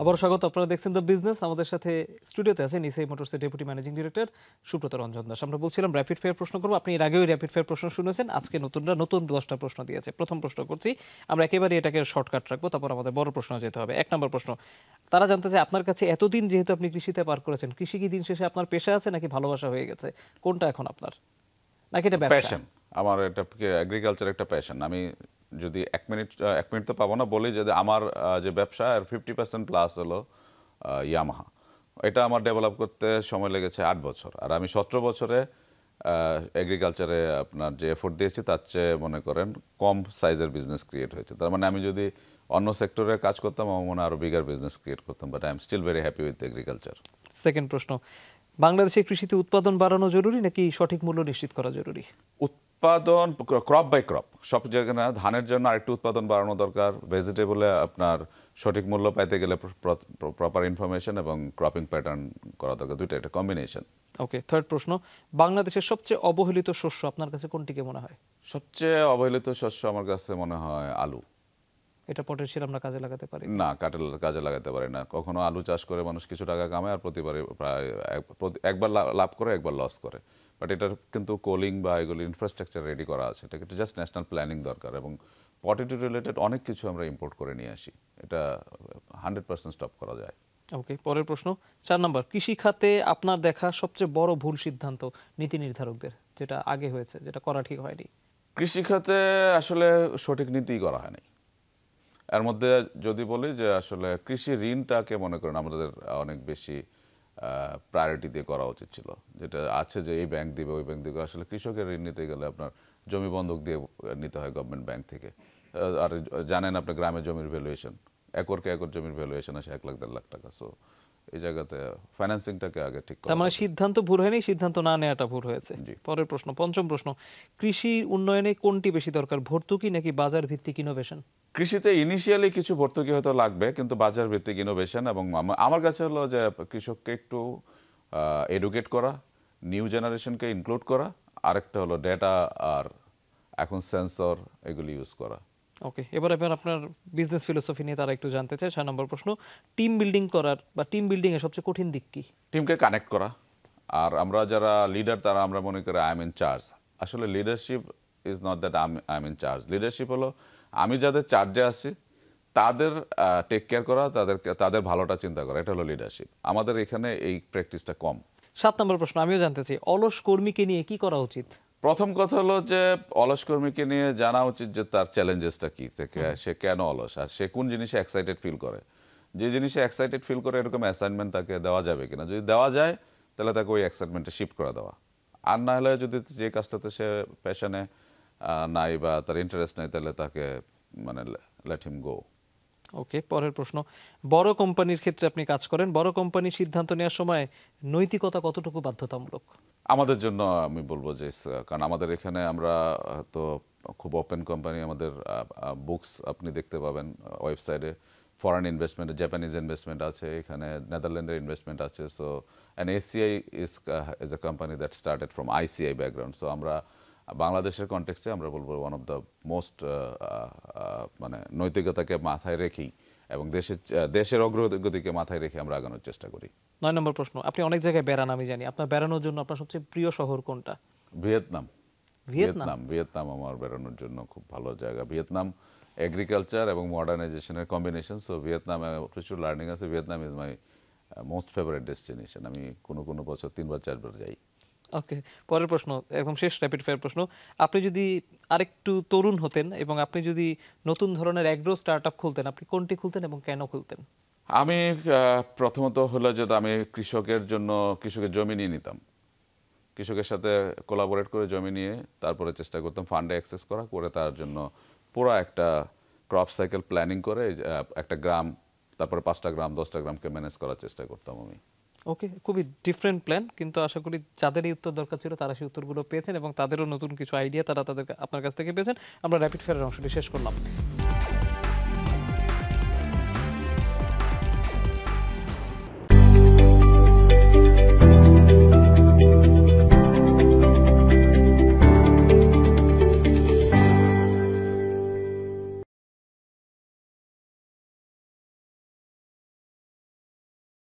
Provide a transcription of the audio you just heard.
আবারও স্বাগত। আপনারা দেখছেন দ্য বিজনেস। আমাদের সাথে স্টুডিওতে আছেন ইসিআই মোটরসের deputy managing director Subrata Ranjan Das. আমরা বলছিলাম র্যাপিড ফায়ার প্রশ্ন করবো। আপনি এর আগেও র্যাপিড ফায়ার প্রশ্ন শুনেছেন। আজকে নতুন 10টা প্রশ্ন দিয়েছে। প্রথম প্রশ্ন করছি, আমরা একেবারে এটাকে শর্টকাট রাখবো, তারপর আমাদের বড় প্রশ্ন যেতে হবে। 1 নম্বর প্রশ্ন, তারা জানতে চায় আপনার কাছে এতদিন যেহেতু আপনি কৃষিতে পার করেছেন, কৃষি কি দিন শেষে আপনার পেশা আছে নাকি ভালোবাসা হয়ে গেছে? কোনটা এখন আপনার, নাকি এটা ব্যবসা? প্যাশন। আমার এটা এগ্রিকালচার একটা প্যাশন। আমি যদি এক মিনিট তো পাবো না, বলি যদি আমার যে ব্যবসা আর 50% প্লাস হলো ইয়ামাহা। এটা আমার ডেভেলপ করতে সময় লেগেছে 8 বছর, আর আমি 17 বছরে এগ্রিকালচারে আপনার যে এফোর্ট দিয়েছি তার চেয়ে মনে করেন কম সাইজের বিজনেস ক্রিয়েট হয়েছে। তার মানে আমি যদি অন্য সেক্টরে কাজ করতাম আমার মনে হয় আরও বিগার বিজনেস ক্রিয়েট করতাম, but I am still very happy with agriculture. Second প্রশ্ন, বাংলাদেশে কৃষিতে উৎপাদন বাড়ানো জরুরি নাকি সঠিক মূল্য নিশ্চিত করা জরুরি? উৎপাদন ক্রপ বাই ক্রপ, সব জায়গায় না। ধানের জন্য আরেকটু উৎপাদন বাড়ানো দরকার। ভেজিটেবলে আপনার সঠিক মূল্য পাইতে গেলে প্রপার ইনফরমেশন এবং ক্রপিং প্যাটার্ন করা দরকার, দুইটা একটা কম্বিনেশন। ওকে, থার্ড প্রশ্ন, বাংলাদেশের সবচেয়ে অবহেলিত শস্য আপনার কাছে কোনটিকে মনে হয়? সবচেয়ে অবহেলিত শস্য আমার কাছে মনে হয় আলু। এটা পটেনশিয়াল আমরা কাজে লাগাতে পারি না, কাজে লাগাতে পারি না। কখনো আলু চাষ করে মানুষ কিছু টাকা কামায়, আর প্রতিবারই প্রায় একবার লাভ করে একবার লস করে। বাট এটার কিন্তু কোলিং বা এগুলো ইনফ্রাস্ট্রাকচার রেডি করা আছে, এটা কিন্তু জাস্ট ন্যাশনাল প্ল্যানিং দরকার। এবং পটেটো রিলেটেড অনেক কিছু আমরা ইম্পোর্ট করে নিয়ে আসি, এটা 100% স্টপ করা যায়। ওকে, পরের প্রশ্ন 4 নম্বর, কৃষি খাতে আপনার দেখা সবচেয়ে বড় ভুল সিদ্ধান্ত নীতি নির্ধারকদের, যেটা আগে হয়েছে, যেটা করা ঠিক হয়নি? কৃষি খাতে আসলে সঠিক নীতি করা হয়নি। এর মধ্যে যদি বলি যে আসলে কৃষি ঋণটাকে মনে করেন আমাদের অনেক বেশি প্রায়োরিটি দিয়ে করা উচিত ছিল। যেটা আছে যে এই ব্যাংক দিবে ওই ব্যাংক দিবে, আসলে কৃষকের ঋণ নিতে গেলে আপনার জমি বন্ধক দিয়ে নিতে হয় গভর্নমেন্ট ব্যাংক থেকে। আর জানেন আপনি গ্রামে জমির ভ্যালুয়েশন, একর জমির ভ্যালুয়েশন আসে 1 লাখ 1.5 লাখ টাকা। সো এই জায়গাতে ফাইন্যান্সিংটাকে আগে ঠিক করা। তার মানে সিদ্ধান্ত ভুল হয়নি, সিদ্ধান্ত না নেওয়াটা ভুল হয়েছে। পরের প্রশ্ন, পঞ্চম প্রশ্ন, কৃষি উন্নয়নে কোনটি বেশি দরকার, ভর্তুকি নাকি বাজার ভিত্তিক ইনোভেশন? কৃষিতে ইনিশিয়ালি কিছু ভর্তুকি হয়তো লাগবে, কিন্তু বাজার ভিত্তিক ইনোভেশন। এবং আমার কাছে হলো যে কৃষককে একটু এডুকেট করা, নিউ জেনারেশনকে ইনক্লুড করা, আরেকটা হলো ডেটা আর এখন সেন্সর এগুলি ইউজ করা। ওকে, এবার আপনার বিজনেস ফিলোসফি নিয়ে তারা একটু জানতে চায়। 6 নম্বর প্রশ্ন, টিম বিল্ডিং করার বা টিম বিল্ডিং এর সবচেয়ে কঠিন দিক কি? টিমকে কানেক্ট করা। আর আমরা যারা লিডার তারা আমরা মনে করি আই এম ইন চার্জ। আসলে leadership is not that I am in charge. Leadership হলো আমি যাদের চার্জে আছি তাদের টেক কেয়ার করা, তাদের ভালোটা চিন্তা করা, এটা হলো লিডারশিপ। আমাদের এখানে এই প্র্যাকটিসটা কম। 7 নম্বর প্রশ্ন, আমিও জানতে চাই, অলস কর্মীকে নিয়ে কি করা উচিত? প্রথম কথা হলো যে অলস কর্মীকে নিয়ে জানা উচিত যে তার চ্যালেঞ্জেসটা কি, থেকে সে কেন অলস, আর সে কোন জিনিসে এক্সাইটেড ফিল করে। যে জিনিসে এক্সাইটেড ফিল করে এরকম অ্যাসাইনমেন্ট তাকে দেওয়া যাবে কিনা, যদি দেওয়া যায় তাহলে তাকে ওই এক্সাইটমেন্টে শিফট করে দেওয়া। আর না হলে যদি যে কাজটাতে সে প্যাশনে নাই বা তার ইন্টারেস্ট নেই তাহলে তাকে মানে লেট হিম গো। ওকে, পরের প্রশ্ন, বড় কোম্পানির ক্ষেত্রে আপনি কাজ করেন, বড় কোম্পানির সিদ্ধান্ত নেওয়ার সময় নৈতিকতা কতটুকু বাধ্যতামূলক? আমাদের জন্য আমি বলবো যে কারণ আমাদের এখানে আমরা তো খুব ওপেন কোম্পানি। আমাদের বুকস আপনি দেখতে পাবেন ওয়েবসাইটে, ফরেন ইনভেস্টমেন্ট, জাপানিজ ইনভেস্টমেন্ট আছে এখানে, নেদারল্যান্ডের ইনভেস্টমেন্ট আছে। So and ACI is a company that started from ICI background. So আমরা বাংলাদেশের কনটেক্সটে আমরা বলবো ওয়ান অফ দ্য মোস্ট মানে নৈতিকতাকে মাথায় রেখেই এবং দেশের অগ্রগতিকে মাথায় রেখে আমরা আগানোর চেষ্টা করি। 9 নম্বর প্রশ্ন, আপনি অনেক জায়গায় বেড়ান, আমি জানি, আপনার বেড়ানোর জন্য আপনার সবচেয়ে প্রিয় শহর কোনটা? ভিয়েতনাম। ভিয়েতনাম? ভিয়েতনাম আমার বেড়ানোর জন্য খুব ভালো জায়গা। ভিয়েতনাম এগ্রিকালচার এবং মডার্নাইজেশনের কম্বিনেশন। সো ভিয়েতনামে প্রচুর লার্নিং আছে। Vietnam is my most favourite destination. আমি কোনো বছর 3-4 বার যাই। ওকে, পরের প্রশ্ন, একদম শেষ র্যাপিড ফায়ার প্রশ্ন, আপনি যদি আরেকটু তরুণ হতেন এবং আপনি যদি নতুন ধরনের অ্যাগ্রো স্টার্টআপ খুলতেন, আপনি কোনটি খুলতেন এবং কেন খুলতেন? আমি প্রথমত হলো যে আমি কৃষকের জমি নিয়ে নিতাম, কৃষকের সাথে কোলাবোরেট করে জমি নিয়ে তারপরে চেষ্টা করতাম ফান্ডে অ্যাক্সেস করে তার জন্য পুরো একটা ক্রপ সাইকেল প্ল্যানিং করে একটা গ্রাম, তারপরে 5টা গ্রাম 10টা গ্রামকে ম্যানেজ করার চেষ্টা করতাম আমি। ওকে, খুবই ডিফারেন্ট প্ল্যান, কিন্তু আশা করি যাদের এই উত্তর দরকার ছিল তারা সেই উত্তরগুলো পেয়েছেন এবং তাদেরও নতুন কিছু আইডিয়া তারা আপনার কাছ থেকে পেয়েছেন। আমরা র্যাপিড ফায়ারের অংশটি শেষ করলাম।